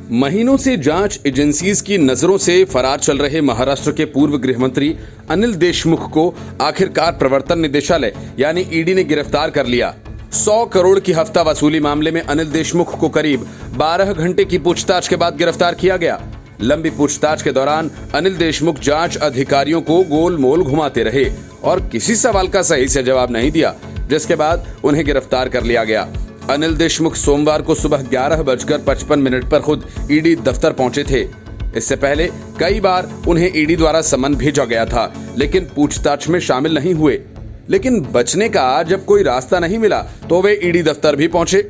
महीनों से जांच एजेंसीज की नजरों से फरार चल रहे महाराष्ट्र के पूर्व गृह मंत्री अनिल देशमुख को आखिरकार प्रवर्तन निदेशालय यानी ईडी ने गिरफ्तार कर लिया। 100 करोड़ की हफ्ता वसूली मामले में अनिल देशमुख को करीब 12 घंटे की पूछताछ के बाद गिरफ्तार किया गया। लंबी पूछताछ के दौरान अनिल देशमुख जांच अधिकारियों को गोल मोल घुमाते रहे और किसी सवाल का सही से जवाब नहीं दिया, जिसके बाद उन्हें गिरफ्तार कर लिया गया। अनिल देशमुख सोमवार को सुबह 11:55 पर खुद ईडी दफ्तर पहुंचे थे। इससे पहले कई बार उन्हें ईडी द्वारा समन भेजा गया था, लेकिन पूछताछ में शामिल नहीं हुए। लेकिन बचने का जब कोई रास्ता नहीं मिला तो वे ईडी दफ्तर भी पहुंचे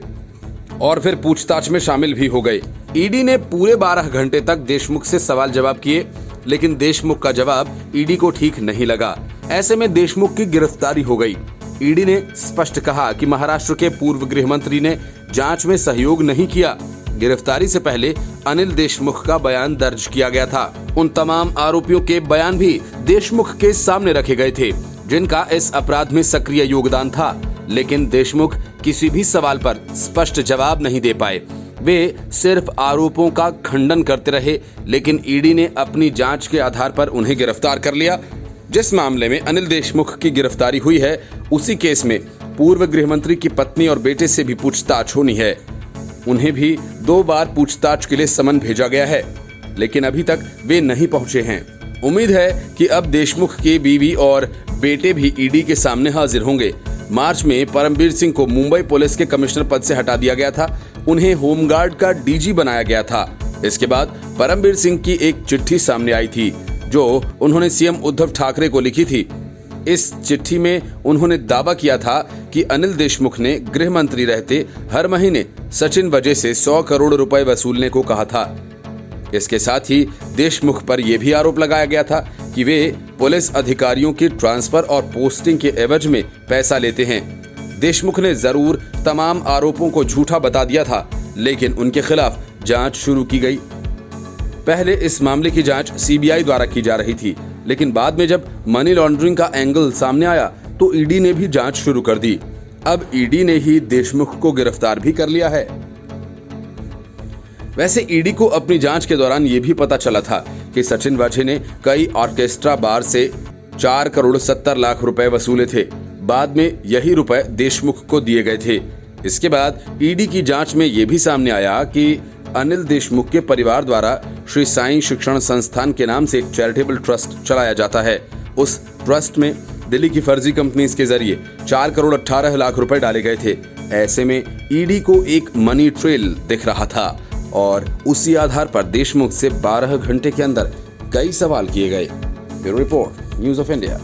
और फिर पूछताछ में शामिल भी हो गए। ईडी ने पूरे 12 घंटे तक देशमुख से सवाल जवाब किए, लेकिन देशमुख का जवाब ईडी को ठीक नहीं लगा। ऐसे में देशमुख की गिरफ्तारी हो गई। ईडी ने स्पष्ट कहा कि महाराष्ट्र के पूर्व गृह मंत्री ने जांच में सहयोग नहीं किया। गिरफ्तारी से पहले अनिल देशमुख का बयान दर्ज किया गया था। उन तमाम आरोपियों के बयान भी देशमुख के सामने रखे गए थे, जिनका इस अपराध में सक्रिय योगदान था। लेकिन देशमुख किसी भी सवाल पर स्पष्ट जवाब नहीं दे पाए। वे सिर्फ आरोपों का खंडन करते रहे, लेकिन ईडी ने अपनी जांच के आधार पर उन्हें गिरफ्तार कर लिया। जिस मामले में अनिल देशमुख की गिरफ्तारी हुई है, उसी केस में पूर्व गृह मंत्री की पत्नी और बेटे से भी पूछताछ होनी है। उन्हें भी 2 बार पूछताछ के लिए समन भेजा गया है, लेकिन अभी तक वे नहीं पहुंचे हैं। उम्मीद है कि अब देशमुख के बीवी और बेटे भी ईडी के सामने हाजिर होंगे। मार्च में परमबीर सिंह को मुंबई पुलिस के कमिश्नर पद से हटा दिया गया था। उन्हें होमगार्ड का डीजी बनाया गया था। इसके बाद परमबीर सिंह की एक चिट्ठी सामने आई थी, जो उन्होंने सीएम उद्धव ठाकरे को लिखी थी। इस चिट्ठी में उन्होंने दावा किया था कि अनिल देशमुख ने गृह मंत्री रहते हर महीने सचिन वजह से 100 करोड़ रुपए वसूलने को कहा था। इसके साथ ही देशमुख पर यह भी आरोप लगाया गया था कि वे पुलिस अधिकारियों की ट्रांसफर और पोस्टिंग के एवज में पैसा लेते हैं। देशमुख ने जरूर तमाम आरोपों को झूठा बता दिया था, लेकिन उनके खिलाफ जांच शुरू की गई। पहले इस मामले की जांच सीबीआई द्वारा की जा रही थी, लेकिन बाद में जब मनी लॉन्ड्रिंग का एंगल सामने आया तो ईडी ने भी जांच शुरू कर दी। अब ईडी ने ही देशमुख को गिरफ्तार भी कर लिया है। वैसे ईडी को अपनी जांच के दौरान यह भी पता चला था कि सचिन वाझे ने कई ऑर्केस्ट्रा बार से 4 करोड़ 70 लाख रुपए वसूले थे। बाद में यही रुपए देशमुख को दिए गए थे। इसके बाद ईडी की जांच में यह भी सामने आया कि अनिल देशमुख के परिवार द्वारा श्री साईं शिक्षण संस्थान के नाम से एक चैरिटेबल ट्रस्ट चलाया जाता है। उस ट्रस्ट में दिल्ली की फर्जी कंपनीज के जरिए 4 करोड़ 18 लाख रुपए डाले गए थे। ऐसे में ईडी को एक मनी ट्रेल दिख रहा था और उसी आधार पर देशमुख से 12 घंटे के अंदर कई सवाल किए गए। Bureau report, news of India.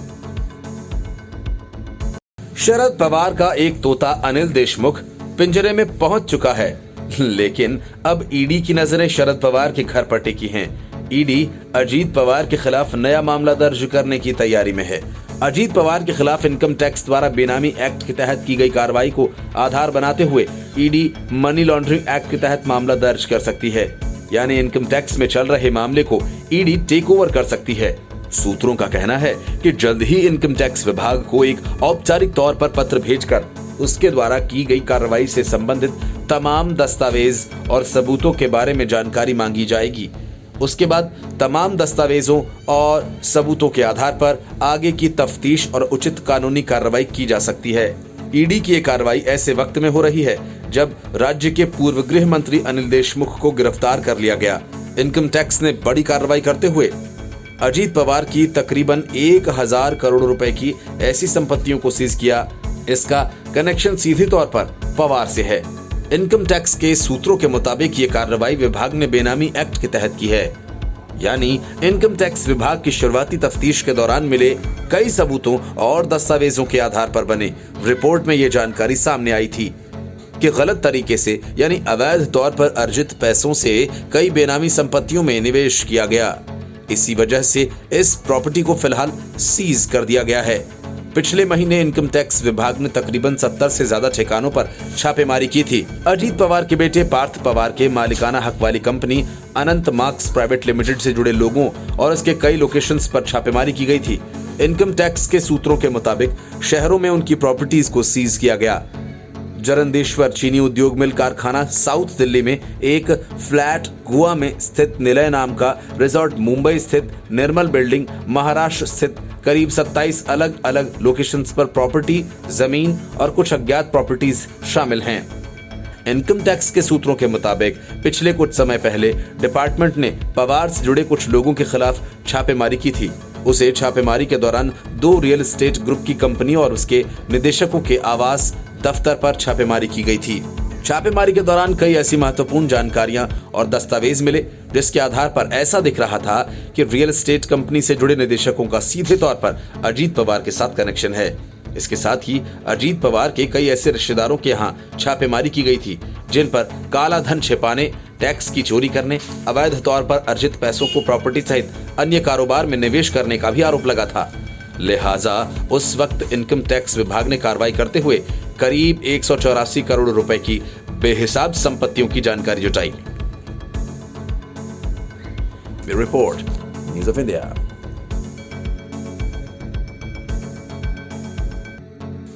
Sharad Pawar का एक तोता अनिल देशमुख पिंजरे में पहुंच चुका है, लेकिन अब ईडी की नजरें शरद पवार के घर पर टिकी हैं। ईडी अजीत पवार के खिलाफ नया मामला दर्ज करने की तैयारी में है। अजीत पवार के खिलाफ इनकम टैक्स द्वारा बेनामी एक्ट के तहत की गई कार्रवाई को आधार बनाते हुए ईडी मनी लॉन्ड्रिंग एक्ट के तहत मामला दर्ज कर सकती है। यानी इनकम टैक्स में चल रहे मामले को ईडी टेक ओवर कर सकती है। सूत्रों का कहना है कि जल्द ही इनकम टैक्स विभाग को एक औपचारिक तौर पर पत्र भेजकर उसके द्वारा की गई कार्रवाई से संबंधित तमाम दस्तावेज और सबूतों के बारे में जानकारी मांगी जाएगी। उसके बाद तमाम दस्तावेजों और सबूतों के आधार पर आगे की तफ्तीश और उचित कानूनी कार्रवाई की जा सकती है। ईडी की ये कार्रवाई ऐसे वक्त में हो रही है जब राज्य के पूर्व गृह मंत्री अनिल देशमुख को गिरफ्तार कर लिया गया। इनकम टैक्स ने बड़ी कार्रवाई करते हुए अजीत पवार की तकरीबन 1000 करोड़ रुपए की ऐसी संपत्तियों को सीज किया। इसका कनेक्शन सीधे तौर पर पवार से है। इनकम टैक्स के सूत्रों के मुताबिक ये कार्रवाई विभाग ने बेनामी एक्ट के तहत की है। यानी इनकम टैक्स विभाग की शुरुआती तफ्तीश के दौरान मिले कई सबूतों और दस्तावेजों के आधार पर बने रिपोर्ट में ये जानकारी सामने आई थी कि गलत तरीके से यानी अवैध तौर पर अर्जित पैसों से कई बेनामी संपत्तियों में निवेश किया गया। इसी वजह से इस प्रॉपर्टी को फिलहाल सीज कर दिया गया है। पिछले महीने इनकम टैक्स विभाग ने तकरीबन 70 से ज्यादा ठिकानों पर छापेमारी की थी। अजीत पवार के बेटे पार्थ पवार के मालिकाना हक वाली कंपनी अनंत मार्क्स प्राइवेट लिमिटेड से जुड़े लोगों और इसके कई लोकेशंस पर छापेमारी की गई थी। इनकम टैक्स के सूत्रों के मुताबिक शहरों में उनकी प्रॉपर्टीज को सीज किया गया। जरंदेश्वर चीनी उद्योग मिल कारखाना साउथ दिल्ली में, एक फ्लैट गोवा में स्थित निलय नाम का रिजॉर्ट, मुंबई स्थित निर्मल बिल्डिंग, महाराष्ट्र स्थित करीब 27 अलग अलग लोकेशंस पर प्रॉपर्टी, जमीन और कुछ अज्ञात प्रॉपर्टीज शामिल हैं। इनकम टैक्स के सूत्रों के मुताबिक पिछले कुछ समय पहले डिपार्टमेंट ने पवार से जुड़े कुछ लोगों के खिलाफ छापेमारी की थी। उसे छापेमारी के दौरान 2 रियल एस्टेट ग्रुप की कंपनी और उसके निदेशकों के आवास दफ्तर पर छापेमारी की गई थी। छापेमारी के दौरान कई ऐसी महत्वपूर्ण जानकारियां और दस्तावेज मिले जिसके आधार पर ऐसा दिख रहा था कि रियल एस्टेट कंपनी से जुड़े निदेशकों का सीधे तौर पर अजीत पवार के साथ कनेक्शन है। इसके साथ ही अजीत पवार के कई ऐसे रिश्तेदारों के यहाँ छापेमारी की गई थी जिन पर काला धन छिपाने, टैक्स की चोरी करने, अवैध तौर पर अर्जित पैसों को प्रॉपर्टी सहित अन्य कारोबार में निवेश करने का भी आरोप लगा था। लिहाजा उस वक्त इनकम टैक्स विभाग ने कार्रवाई करते हुए करीब 184 करोड़ रुपए की बेहिसाब संपत्तियों की जानकारी जुटाई। Report, news of India.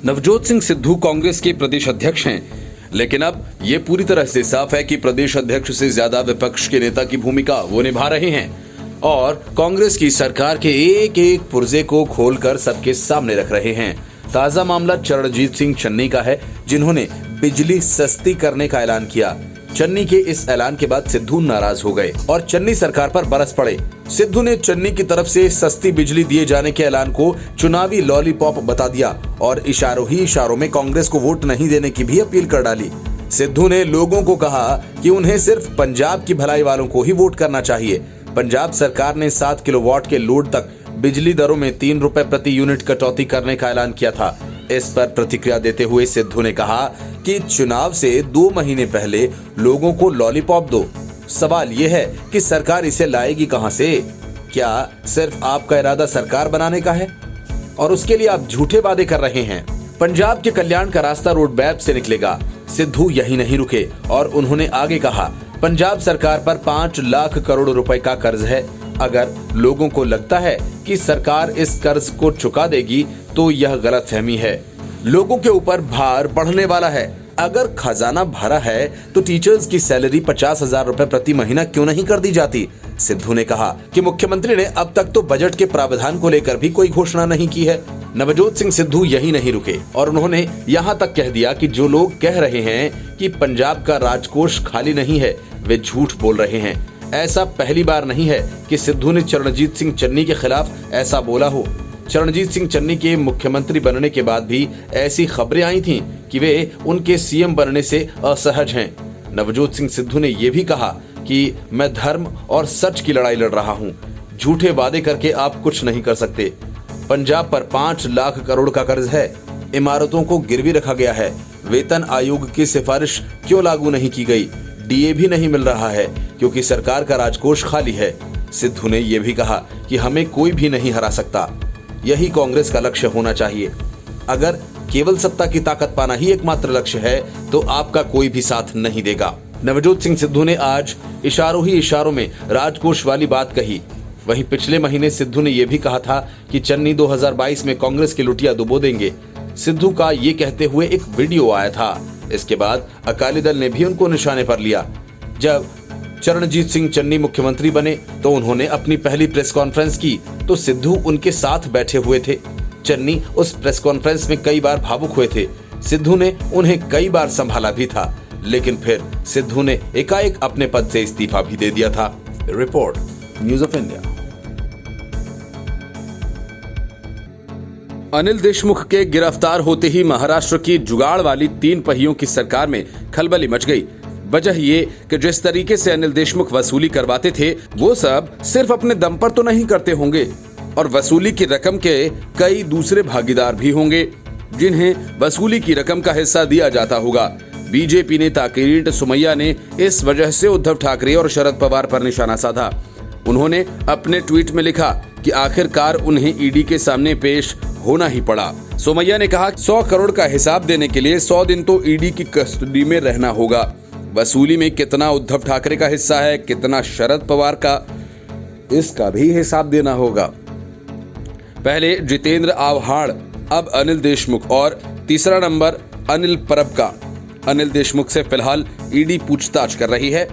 Navjot Singh Sidhu Congress के प्रदेश अध्यक्ष हैं, लेकिन अब ये पूरी तरह से साफ है कि प्रदेश अध्यक्ष से ज्यादा विपक्ष के नेता की भूमिका वो निभा रहे हैं और कांग्रेस की सरकार के एक एक पुर्जे को खोलकर सबके सामने रख रहे हैं। ताजा मामला चरणजीत सिंह चन्नी का है, जिन्होंने बिजली सस्ती करने का ऐलान किया। चन्नी के इस ऐलान के बाद सिद्धू नाराज हो गए और चन्नी सरकार पर बरस पड़े। सिद्धू ने चन्नी की तरफ से सस्ती बिजली दिए जाने के ऐलान को चुनावी लॉलीपॉप बता दिया और इशारों ही इशारों में कांग्रेस को वोट नहीं देने की भी अपील कर डाली। सिद्धू ने लोगों को कहा कि उन्हें सिर्फ पंजाब की भलाई वालों को ही वोट करना चाहिए। पंजाब सरकार ने 7 किलोवाट के लोड तक बिजली दरों में 3 रुपए प्रति यूनिट कटौती करने का ऐलान किया था। इस पर प्रतिक्रिया देते हुए सिद्धू ने कहा कि चुनाव से 2 महीने पहले लोगों को लॉलीपॉप दो। सवाल यह है कि सरकार इसे लाएगी कहां से? क्या सिर्फ आपका इरादा सरकार बनाने का है और उसके लिए आप झूठे वादे कर रहे हैं? पंजाब के कल्याण का रास्ता रोड मैप से निकलेगा। सिद्धू यही नहीं रुके और उन्होंने आगे कहा, पंजाब सरकार पर 5 लाख करोड़ रुपए का कर्ज है। अगर लोगों को लगता है कि सरकार इस कर्ज को चुका देगी तो यह गलतफहमी है। लोगों के ऊपर भार बढ़ने वाला है। अगर खजाना भरा है तो टीचर्स की सैलरी 50,000 रुपए प्रति महीना क्यों नहीं कर दी जाती? सिद्धू ने कहा कि मुख्यमंत्री ने अब तक तो बजट के प्रावधान को लेकर भी कोई घोषणा नहीं की है। नवजोत सिंह सिद्धू यही नहीं रुके और उन्होंने यहां तक कह दिया कि जो लोग कह रहे हैं कि पंजाब का राजकोष खाली नहीं है, वे झूठ बोल रहे हैं। ऐसा पहली बार नहीं है कि सिद्धू ने चरणजीत सिंह चन्नी के खिलाफ ऐसा बोला हो। चरणजीत सिंह चन्नी के मुख्यमंत्री बनने के बाद भी ऐसी खबरें आई थीं कि वे उनके सीएम बनने से असहज हैं। नवजोत सिंह सिद्धू ने यह भी कहा कि मैं धर्म और सच की लड़ाई लड़ रहा हूं। झूठे वादे करके आप कुछ नहीं कर सकते। पंजाब पर 5 लाख करोड़ का कर्ज है। इमारतों को गिरवी रखा गया है। वेतन आयोग की सिफारिश क्यों लागू नहीं की गई? डीए भी नहीं मिल रहा है क्योंकि सरकार का राजकोष खाली है। सिद्धू ने यह भी कहा कि हमें कोई भी नहीं हरा सकता। यही कांग्रेस का लक्ष्य होना चाहिए। अगर केवल सत्ता की ताकत पाना ही एकमात्र लक्ष्य है तो आपका कोई भी साथ नहीं देगा। नवजोत सिंह सिद्धू ने आज इशारों ही इशारों में राजकोष वाली बात कही। वहीं पिछले महीने सिद्धू ने यह भी कहा था कि चन्नी 2022 में कांग्रेस की लुटिया डुबो देंगे। सिद्धू का ये कहते हुए एक वीडियो आया था। इसके बाद अकाली दल ने भी उनको निशाने पर लिया। जब चरणजीत सिंह चन्नी मुख्यमंत्री बने तो उन्होंने अपनी पहली प्रेस कॉन्फ्रेंस की तो सिद्धू उनके साथ बैठे हुए थे। चन्नी उस प्रेस कॉन्फ्रेंस में कई बार भावुक हुए थे। सिद्धू ने उन्हें कई बार संभाला भी था, लेकिन फिर सिद्धू ने एकाएक अपने पद से इस्तीफा भी दे दिया था। Report, news of India. Anil Deshmukh के गिरफ्तार होते ही महाराष्ट्र की जुगाड़ वाली 3 पहियों की सरकार में खलबली मच गई। वजह ये कि जिस तरीके से अनिल देशमुख वसूली करवाते थे वो सब सिर्फ अपने दम पर तो नहीं करते होंगे और वसूली की रकम के कई दूसरे भागीदार भी होंगे जिन्हें वसूली की रकम का हिस्सा दिया जाता होगा। बीजेपी नेता किरीट सोमैया ने इस वजह से उद्धव ठाकरे और शरद पवार पर निशाना साधा। उन्होंने अपने ट्वीट में लिखा कि आखिरकार उन्हें ईडी के सामने पेश होना ही पड़ा। सोमैया ने कहा 100 करोड़ का हिसाब देने के लिए 100 दिन तो ईडी की कस्टडी में रहना होगा। वसूली में कितना उद्धव ठाकरे का हिस्सा है, कितना शरद पवार का, इसका भी हिसाब देना होगा। पहले जितेंद्र आव्हाड, अब अनिल देशमुख और तीसरा नंबर अनिल परब का। अनिल देशमुख से फिलहाल ईडी पूछताछ कर रही है।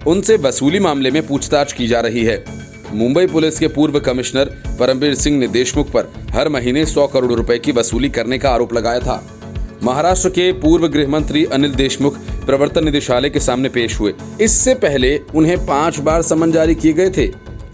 उनसे वसूली मामले में पूछताछ की जा रही है। मुंबई पुलिस के पूर्व कमिश्नर परमबीर सिंह ने देशमुख पर हर महीने 100 करोड़ रुपए की वसूली करने का आरोप लगाया था। महाराष्ट्र के पूर्व गृह मंत्री अनिल देशमुख प्रवर्तन निदेशालय के सामने पेश हुए। इससे पहले उन्हें 5 बार समन जारी किए गए थे।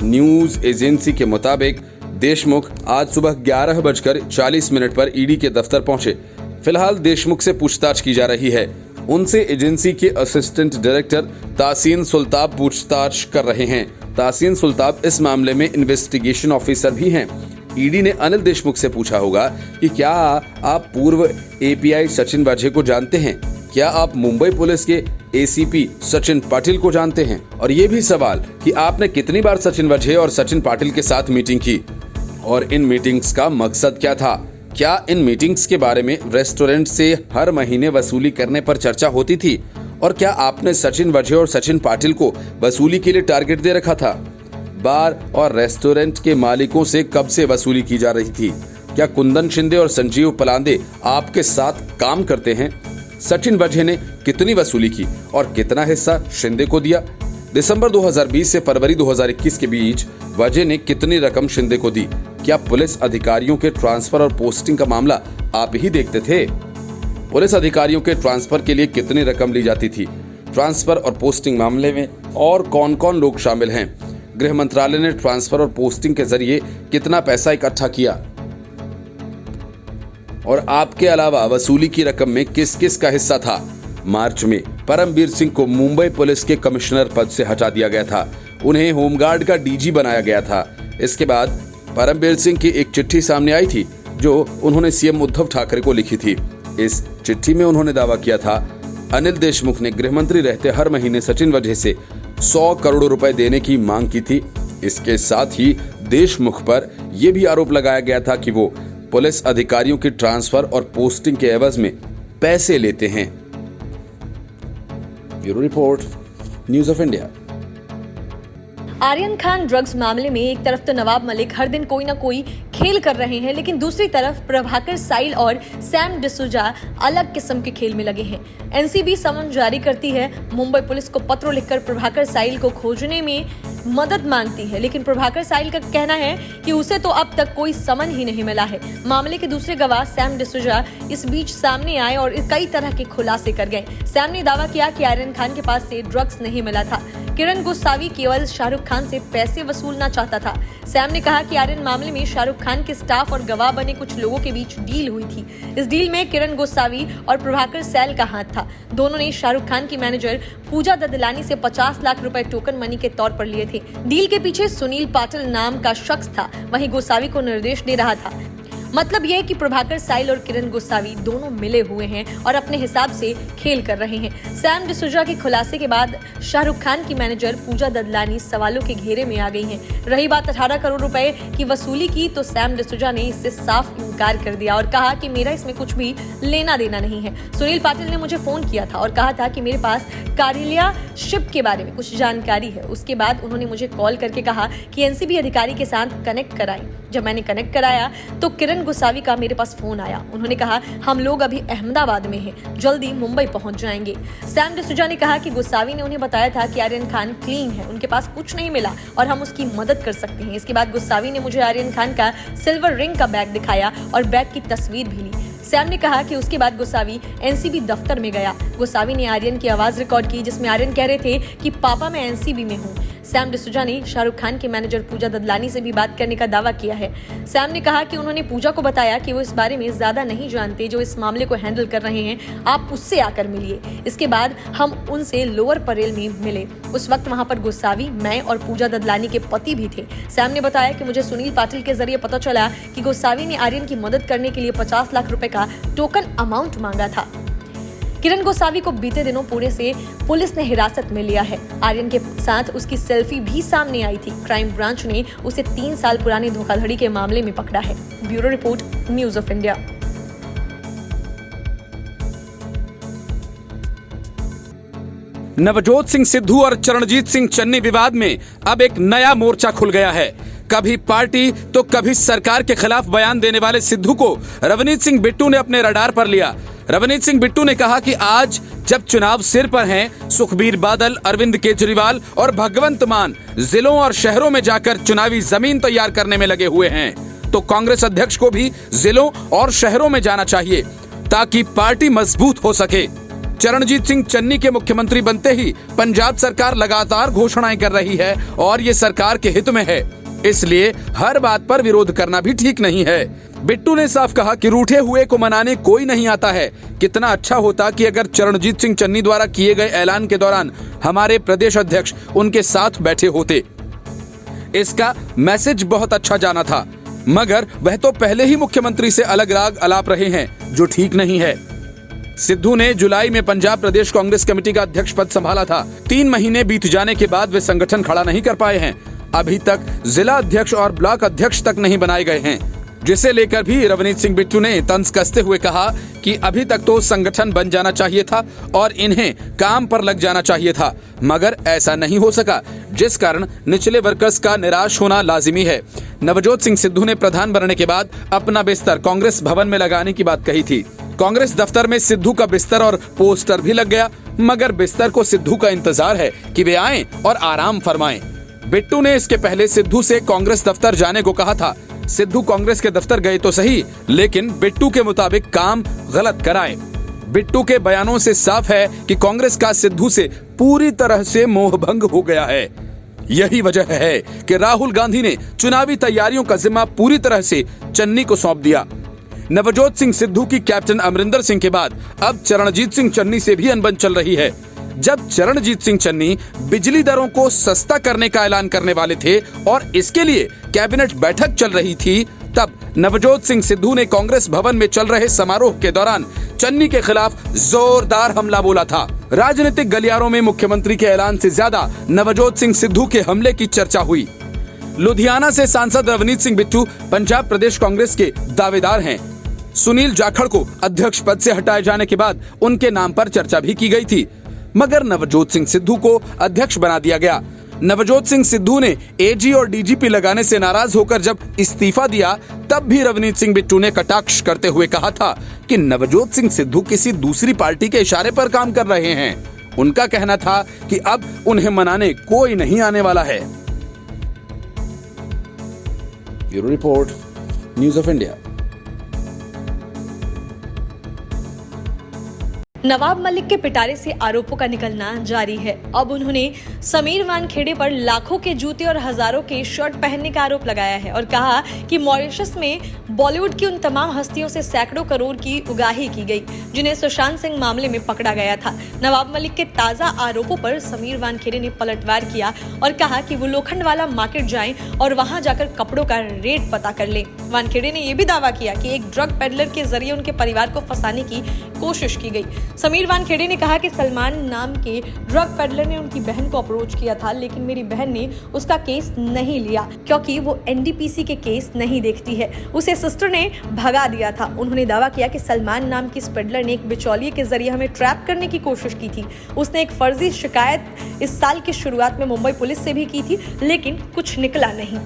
न्यूज एजेंसी के मुताबिक देशमुख आज सुबह 11:40 पर ईडी के दफ्तर पहुंचे। फिलहाल देशमुख से पूछताछ की जा रही है। उनसे एजेंसी के असिस्टेंट डायरेक्टर तासीन सुल्ताब पूछताछ कर रहे हैं। तासीन सुल्ताब इस मामले में इन्वेस्टिगेशन ऑफिसर भी हैं। ईडी ने अनिल देशमुख से पूछा होगा कि क्या आप पूर्व एपीआई सचिन वाझे को जानते हैं? क्या आप मुंबई पुलिस के एसीपी सचिन पाटिल को जानते हैं? और ये भी सवाल कि आपने कितनी बार सचिन वाझे और सचिन पाटिल के साथ मीटिंग की और इन मीटिंग्स का मकसद क्या था? क्या इन मीटिंग्स के बारे में रेस्टोरेंट से हर महीने वसूली करने पर चर्चा होती थी? और क्या आपने सचिन वाझे और सचिन पाटिल को वसूली के लिए टारगेट दे रखा था? बार और रेस्टोरेंट के मालिकों से कब से वसूली की जा रही थी? क्या कुंदन शिंदे और संजीव पलांदे आपके साथ काम करते हैं? सचिन वाझे ने कितनी वसूली की और कितना हिस्सा शिंदे को दिया? दिसंबर 2020 से फरवरी 2021 के बीच वाझे ने कितनी रकम शिंदे को दी? क्या पुलिस अधिकारियों के ट्रांसफर और पोस्टिंग का मामला आप ही देखते थे? पुलिस अधिकारियों के ट्रांसफर के लिए कितनी रकम ली जाती थी? ट्रांसफर और पोस्टिंग मामले में और कौन कौन लोग शामिल हैं? गृह मंत्रालय ने ट्रांसफर और पोस्टिंग के जरिए कितना पैसा इकट्ठा किया? और आपके अलावा वसूली की रकम में किस किस का हिस्सा था? मार्च में परमबीर सिंह को मुंबई पुलिस के कमिश्नर पद से हटा दिया गया था। उन्हें होमगार्ड का डीजी बनाया गया था। इसके बाद परमबीर सिंह की एक चिट्ठी सामने आई थी जो उन्होंने सीएम उद्धव ठाकरे को लिखी थी। इस चिट्ठी में उन्होंने दावा किया था अनिल देशमुख ने गृह मंत्री रहते हर महीने सचिन वाझे से 100 करोड़ रुपए देने की मांग की थी। इसके साथ ही देशमुख पर यह भी आरोप लगाया गया था कि वो पुलिस अधिकारियों की ट्रांसफर और पोस्टिंग के एवज में पैसे लेते हैं। Bureau report, news of India. Aryan Khan drugs मामले में एक तरफ तो नवाब मलिक हर दिन कोई ना कोई खेल कर रहे हैं, लेकिन दूसरी तरफ प्रभाकर साइल और सैम डिसूजा अलग किस्म के खेल में लगे हैं। एनसीबी समन जारी करती है, मुंबई पुलिस को पत्र लिखकर प्रभाकर साइल को खोजने में मदद मांगती है, लेकिन प्रभाकर साइल का कहना है कि उसे तो अब तक कोई समन ही नहीं मिला है। मामले के दूसरे गवाह सैम डिसूजा इस बीच सामने आए और कई तरह के खुलासे कर गए। सैम ने दावा किया कि आर्यन खान के पास से ड्रग्स नहीं मिला था। किरण गोसावी केवल शाहरुख खान से पैसे वसूलना चाहता था। सैम ने कहा कि आर्यन मामले में शाहरुख खान के स्टाफ और गवाह बने कुछ लोगों के बीच डील हुई थी। इस डील में किरण गोसावी और प्रभाकर सैल का हाथ था। दोनों ने शाहरुख खान की मैनेजर पूजा ददलानी से 50 लाख रुपए टोकन मनी के तौर पर लिए थे। डील के पीछे सुनील पाटिल नाम का शख्स था, वहीं गोसावी को निर्देश दे रहा था। मतलब यह कि प्रभाकर साइल और किरण गोसावी दोनों मिले हुए हैं और अपने हिसाब से खेल कर रहे हैं। सैम डिसूजा के खुलासे के बाद शाहरुख खान की मैनेजर पूजा ददलानी सवालों के घेरे में आ गई हैं। रही बात 18 करोड़ रुपए की वसूली की, तो सैम डिसूजा ने इससे साफ इनकार कर दिया और कहा कि मेरा इसमें कुछ भी लेना देना नहीं है। सुनील पाटिल ने मुझे फोन किया था और कहा था कि मेरे पास कार्यालयशिप के बारे में कुछ जानकारी है। उसके बाद उन्होंने मुझे कॉल करके कहा कि एनसीबी अधिकारी के साथ कनेक्ट कराएं। जब मैंने कनेक्ट कराया तो किरण गोसावी का मेरे पास फोन आया। उन्होंने कहा हम लोग अभी अहमदाबाद में हैं, जल्दी मुंबई पहुंच जाएंगे। सैम डिसूजा ने कहा कि गोसावी ने उन्हें बताया था कि आर्यन खान क्लीन है, उनके पास कुछ नहीं मिला और हम उसकी मदद कर सकते हैं। इसके बाद गोसावी ने मुझे आर्यन खान का सिल्वर रिंग का बैग दिखाया और बैग की तस्वीर भी ली। सैम ने कहा कि उसके बाद गोसावी एनसीबी दफ्तर में गया। गोसावी ने आर्यन की आवाज रिकॉर्ड की जिसमें आर्यन कह रहे थे कि पापा मैं एनसीबी में हूँ। सैम डिसूजा ने शाहरुख खान के मैनेजर पूजा ददलानी से भी बात करने का दावा किया है। सैम ने कहा कि उन्होंने पूजा को बताया कि वो इस बारे में ज्यादा नहीं जानते, जो इस मामले को हैंडल कर रहे हैं, आप उससे आकर मिलिए। इसके बाद हम उनसे लोअर परेल में मिले। उस वक्त वहां पर गोसावी, मैं और पूजा ददलानी के पति भी थे। सैम ने बताया कि मुझे सुनील पाटिल के जरिए पता चला कि गोसावी ने आर्यन की मदद करने के लिए 50 लाख रुपए का टोकन अमाउंट मांगा था। किरण गोसावी को बीते दिनों पुणे से पुलिस ने हिरासत में लिया है। आर्यन के साथ उसकी सेल्फी भी सामने आई थी। क्राइम ब्रांच ने उसे 3 साल पुरानी धोखाधड़ी के मामले में पकड़ा है। Bureau report, news of India. Navjot Singh Sidhu और चरणजीत सिंह चन्नी विवाद में अब एक नया मोर्चा खुल गया है। कभी पार्टी तो कभी सरकार के खिलाफ बयान देने वाले सिद्धू को रवनीत सिंह बिट्टू ने अपने रडार पर लिया। रवनीत सिंह बिट्टू ने कहा कि आज जब चुनाव सिर पर हैं, सुखबीर बादल, अरविंद केजरीवाल और भगवंत मान जिलों और शहरों में जाकर चुनावी जमीन तैयार करने में लगे हुए हैं, तो कांग्रेस अध्यक्ष को भी जिलों और शहरों में जाना चाहिए ताकि पार्टी मजबूत हो सके। चरणजीत सिंह चन्नी के मुख्यमंत्री बनते ही पंजाब सरकार लगातार घोषणाएं कर रही है और ये सरकार के हित में है, इसलिए हर बात पर विरोध करना भी ठीक नहीं है। बिट्टू ने साफ कहा कि रूठे हुए को मनाने कोई नहीं आता है। कितना अच्छा होता कि अगर चरणजीत सिंह चन्नी द्वारा किए गए ऐलान के दौरान हमारे प्रदेश अध्यक्ष उनके साथ बैठे होते। इसका मैसेज बहुत अच्छा जाना था, मगर वह तो पहले ही मुख्यमंत्री से अलग राग अलाप रहे हैं, जो ठीक नहीं है। सिद्धू ने जुलाई में पंजाब प्रदेश कांग्रेस कमेटी का अध्यक्ष पद संभाला था। 3 महीने बीत जाने के बाद वे संगठन खड़ा नहीं कर पाए हैं। अभी तक जिला अध्यक्ष और ब्लॉक अध्यक्ष तक नहीं बनाए गए हैं, जिसे लेकर भी रवनीत सिंह बिट्टू ने तंज कसते हुए कहा कि अभी तक तो संगठन बन जाना चाहिए था और इन्हें काम पर लग जाना चाहिए था, मगर ऐसा नहीं हो सका, जिस कारण निचले वर्कर्स का निराश होना लाजिमी है। नवजोत सिंह सिद्धू ने प्रधान बनने के बाद अपना बिस्तर कांग्रेस भवन में लगाने की बात कही थी। कांग्रेस दफ्तर में सिद्धू का बिस्तर और पोस्टर भी लग गया, मगर बिस्तर को सिद्धू का इंतजार है कि वे आएं और आराम फरमाएं। बिट्टू ने इसके पहले सिद्धू से कांग्रेस दफ्तर जाने को कहा था। सिद्धू कांग्रेस के दफ्तर गए तो सही, लेकिन बिट्टू के मुताबिक काम गलत कराए। बिट्टू के बयानों से साफ है कि कांग्रेस का सिद्धू से पूरी तरह से मोहभंग हो गया है। यही वजह है कि राहुल गांधी ने चुनावी तैयारियों का जिम्मा पूरी तरह से चन्नी को सौंप दिया। नवजोत सिंह सिद्धू की कैप्टन अमरिंदर सिंह के बाद अब चरणजीत सिंह चन्नी से भी अनबन चल रही है। जब चरणजीत सिंह चन्नी बिजली दरों को सस्ता करने का ऐलान करने वाले थे और इसके लिए कैबिनेट बैठक चल रही थी, तब नवजोत सिंह सिद्धू ने कांग्रेस भवन में चल रहे समारोह के दौरान चन्नी के खिलाफ जोरदार हमला बोला था। राजनीतिक गलियारों में मुख्यमंत्री के ऐलान से ज्यादा नवजोत सिंह सिद्धू के हमले की चर्चा हुई। लुधियाना से सांसद रवनीत सिंह बिट्टू पंजाब प्रदेश कांग्रेस के दावेदार हैं। सुनील जाखड़ को अध्यक्ष पद से हटाए जाने के बाद उनके नाम पर चर्चा भी की गई थी, मगर नवजोत सिंह सिद्धू को अध्यक्ष बना दिया गया। नवजोत सिंह सिद्धू ने एजी और डीजीपी लगाने से नाराज होकर जब इस्तीफा दिया, तब भी रवनीत सिंह बिट्टू ने कटाक्ष करते हुए कहा था कि नवजोत सिंह सिद्धू किसी दूसरी पार्टी के इशारे पर काम कर रहे हैं। उनका कहना था कि अब उन्हें मनाने कोई नहीं आने वाला है। Bureau report, news of India. Nawab Malik के पिटारे से आरोपों का निकलना जारी है। अब उन्होंने समीर वानखेड़े पर लाखों के जूते और हजारों के शर्ट पहनने का आरोप लगाया है और कहा कि मॉरिशस में बॉलीवुड की उन तमाम हस्तियों से सैकड़ों करोड़ की उगाही की गई जिन्हें सुशांत सिंह मामले में पकड़ा गया था। नवाब मलिक के ताजा आरोपों पर समीर वानखेड़े ने पलटवार किया और कहा कि वो लोखंडवाला मार्केट जाएं और वहां जाकर कपड़ों का रेट पता कर लें। वानखेड़े ने यह भी दावा किया कि एक ड्रग पेडलर के जरिए उनके परिवार को फंसाने की कोशिश की गई। समीर वानखेड़े ने कहा कि सलमान नाम के ड्रग पेडलर ने उनकी बहन को अप्रोच किया था, लेकिन मेरी बहन ने उसका केस नहीं लिया क्योंकि वो एनडीपीसी के केस नहीं देखती है। उसे सिस्टर ने भगा दिया था। उन्होंने दावा किया कि सलमान नाम की इस पेडलर ने एक बिचौलिए के जरिए हमें ट्रैप करने की कोशिश की थी। उसने एक फर्जी शिकायत इस साल की शुरुआत में मुंबई पुलिस से भी की थी, लेकिन कुछ निकला नहीं।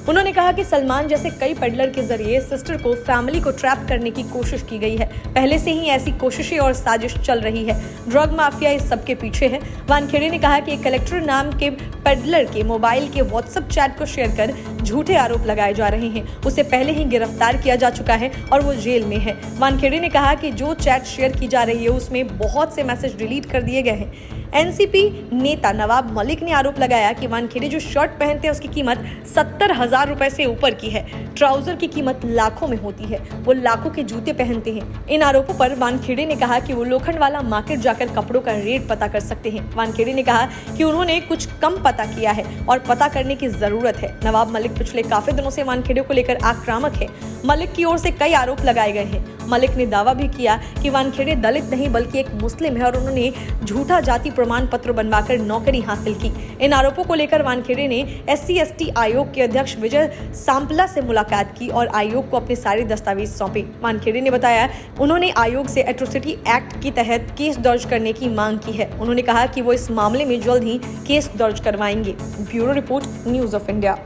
उन्होंने कहा कि सलमान जैसे कई पेडलर के जरिए सिस्टर को, फैमिली को ट्रैप करने की कोशिश की गई है। पहले से ही ऐसी कोशिशें और साजिश चल रही है। ड्रग माफिया इस सब के पीछे है। वानखेड़े ने कहा कि एक कलेक्टर नाम के पेडलर के मोबाइल के व्हाट्सएप चैट को शेयर कर झूठे आरोप लगाए जा रहे हैं। उसे पहले ही गिरफ्तार किया जा चुका है और वो जेल में है। वानखेड़े ने कहा कि जो चैट शेयर की जा रही है उसमें बहुत से मैसेज डिलीट कर दिए गए हैं। एनसीपी नेता नवाब मलिक ने आरोप लगाया कि वानखेड़े जो शर्ट पहनते हैं उसकी कीमत 70,000 रुपए से ऊपर की है। ट्राउजर की कीमत लाखों में होती है। वो लाखों के जूते पहनते हैं। इन आरोपों पर वानखेड़े ने कहा कि वो लोखंडवाला मार्केट जाकर कपड़ों का रेट पता कर सकते हैं। वानखेड़े ने कहा कि उन्होंने कुछ कम पता किया है और पता करने की जरूरत है। नवाब मलिक पिछले काफी दिनों से वानखेड़े को लेकर आक्रामक है। मलिक की ओर से कई आरोप लगाए गए हैं। मलिक ने दावा भी किया कि वानखेड़े दलित नहीं बल्कि एक मुस्लिम है और उन्होंने झूठा जाति प्रमाण पत्र बनवाकर नौकरी हासिल की। इन आरोपों को लेकर वानखेड़े ने SC/ST आयोग के अध्यक्ष विजय सांपला से मुलाकात की और आयोग को अपने सारे दस्तावेज सौंपे। वानखेड़े ने बताया उन्होंने आयोग से एट्रोसिटी एक्ट के तहत केस दर्ज करने की मांग की है। उन्होंने कहा कि वो इस मामले में जल्द ही केस दर्ज करवाएंगे। Bureau report, news of India.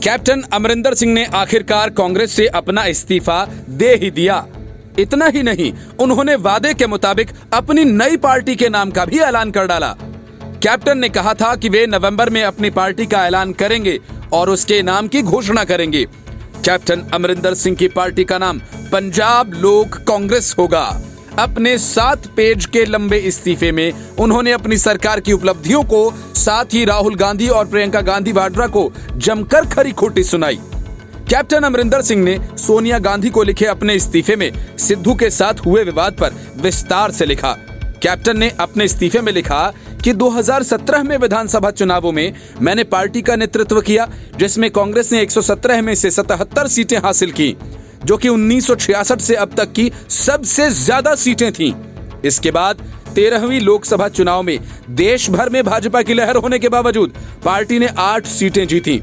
Captain Amarinder Singh ने आखिरकार कांग्रेस से अपना इस्तीफा दे ही दिया। इतना ही नहीं, उन्होंने वादे के मुताबिक अपनी नई पार्टी के नाम का भी ऐलान कर डाला। कैप्टन ने कहा था कि वे नवंबर में अपनी पार्टी का ऐलान करेंगे और उसके नाम की घोषणा करेंगे। कैप्टन अमरिंदर सिंह की पार्टी का नाम पंजाब लोक कांग्रेस होगा। अपने 7 पेज के लंबे इस्तीफे में उन्होंने अपनी सरकार की उपलब्धियों को, साथ ही राहुल गांधी और प्रियंका गांधी वाड्रा को जमकर खरी खोटी सुनाई। कैप्टन अमरिंदर सिंह ने सोनिया गांधी को लिखे अपने इस्तीफे में सिद्धू के साथ हुए विवाद पर विस्तार से लिखा। कैप्टन ने अपने इस्तीफे में लिखा कि 2017 में विधानसभा चुनावों में मैंने पार्टी का नेतृत्व किया, जिसमें कांग्रेस ने 117 में से 77 सीटें हासिल की, जो कि 1966 से अब तक की सबसे ज्यादा सीटें थीं। इसके बाद 13वीं लोकसभा चुनाव में देश भर में भाजपा की लहर होने के बावजूद पार्टी ने 8 सीटें जीती।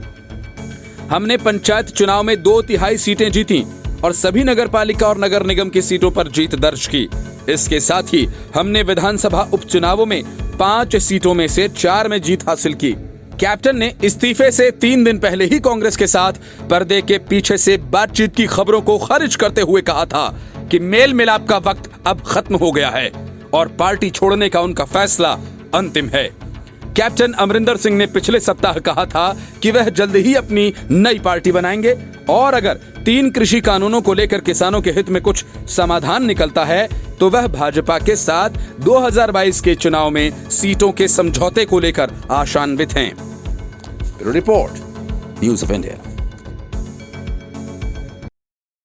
हमने पंचायत चुनाव में 2/3 सीटें जीती और सभी नगरपालिका और नगर निगम की सीटों पर जीत दर्ज की। इसके साथ ही हमने विधानसभा उपचुनावों में 5 सीटों में से 4 में जीत हासिल की। कैप्टन ने इस्तीफे से 3 दिन पहले ही कांग्रेस के साथ पर्दे के पीछे से बातचीत की खबरों को खारिज करते हुए कहा था कि मेल मिलाप का वक्त अब खत्म हो गया है और पार्टी छोड़ने का उनका फैसला अंतिम है। कैप्टन अमरिंदर सिंह ने पिछले सप्ताह कहा था कि वह जल्द ही अपनी नई पार्टी बनाएंगे और अगर 3 कृषि कानूनों को लेकर किसानों के हित में कुछ समाधान निकलता है तो वह भाजपा के साथ 2022 के चुनाव में सीटों के समझौते को लेकर आशान्वित हैं। Report, news of India.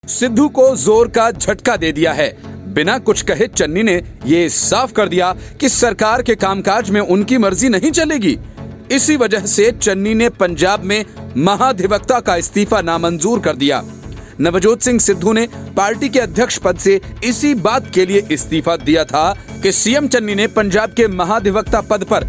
Sidhu को जोर का झटका दे दिया है। बिना कुछ कहे चन्नी ने ये साफ कर दिया कि सरकार के कामकाज में उनकी मर्जी नहीं चलेगी। इसी वजह से चन्नी ने पंजाब में महाधिवक्ता का इस्तीफा नामंजूर कर दिया। नवजोत सिंह सिद्धू ने पार्टी के अध्यक्ष पद से इसी बात के लिए इस्तीफा दिया था कि सीएम चन्नी ने पंजाब के महाधिवक्ता पद पर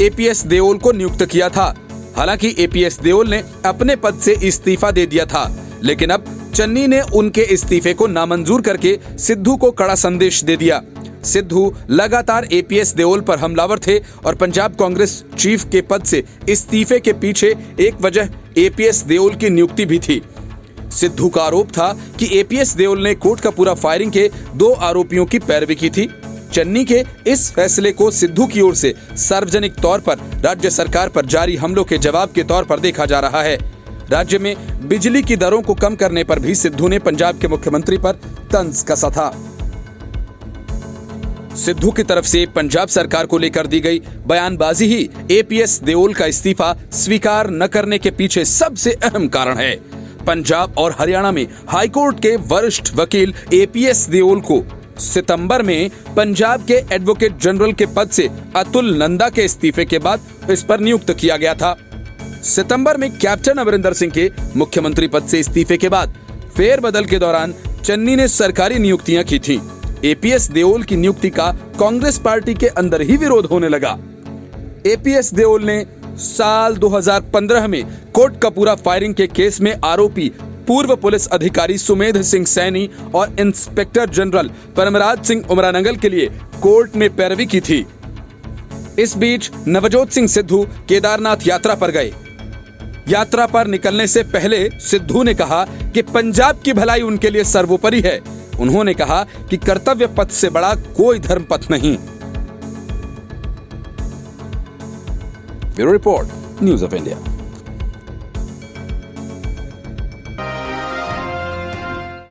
एपीएस देओल को नियुक्त किया था। हालांकि एपीएस देओल ने अपने पद से इस्तीफा दे दिया था, लेकिन अब चन्नी ने उनके इस्तीफे को नामंजूर करके सिद्धू को कड़ा संदेश दे दिया। सिद्धू लगातार एपीएस देओल पर हमलावर थे और पंजाब कांग्रेस चीफ के पद से इस्तीफे के पीछे एक वजह एपीएस देओल की नियुक्ति भी थी। सिद्धू का आरोप था कि एपीएस देओल ने कोर्ट का पूरा फायरिंग के 2 आरोपियों की पैरवी की थी। चन्नी के इस फैसले को सिद्धू की ओर से सार्वजनिक तौर पर राज्य सरकार पर जारी हमलों के जवाब के तौर पर देखा जा रहा है। राज्य में बिजली की दरों को कम करने पर भी सिद्धू ने पंजाब के मुख्यमंत्री पर तंज कसा था। सिद्धू की तरफ से पंजाब सरकार को लेकर दी गई बयानबाजी ही एपीएस देओल का इस्तीफा स्वीकार न करने के पीछे सबसे अहम कारण है। पंजाब और हरियाणा में हाईकोर्ट के वरिष्ठ वकील एपीएस देओल को सितंबर में पंजाब के एडवोकेट जनरल के पद से अतुल नंदा के इस्तीफे के बाद इस पर नियुक्त किया गया था। सितंबर में कैप्टन अमरिंदर सिंह के मुख्यमंत्री पद से इस्तीफे के बाद फेरबदल के दौरान चन्नी ने सरकारी नियुक्तियां की थीं। एपीएस देओल की नियुक्ति का कांग्रेस पार्टी के अंदर ही विरोध होने लगा। एपीएस देओल ने साल 2015 में कोर्ट कपूरा फायरिंग के केस में आरोपी पूर्व पुलिस अधिकारी सुमेध सिंह सैनी और इंस्पेक्टर जनरल परमराज सिंह उमरानंगल के लिए कोर्ट में पैरवी की थी। इस बीच नवजोत सिंह सिद्धू केदारनाथ यात्रा पर गए। यात्रा पर निकलने से पहले सिद्धू ने कहा कि पंजाब की भलाई उनके लिए सर्वोपरि है। उन्होंने कहा कि कर्तव्य पथ से बड़ा कोई धर्म पथ नहीं। Bureau report, news of India.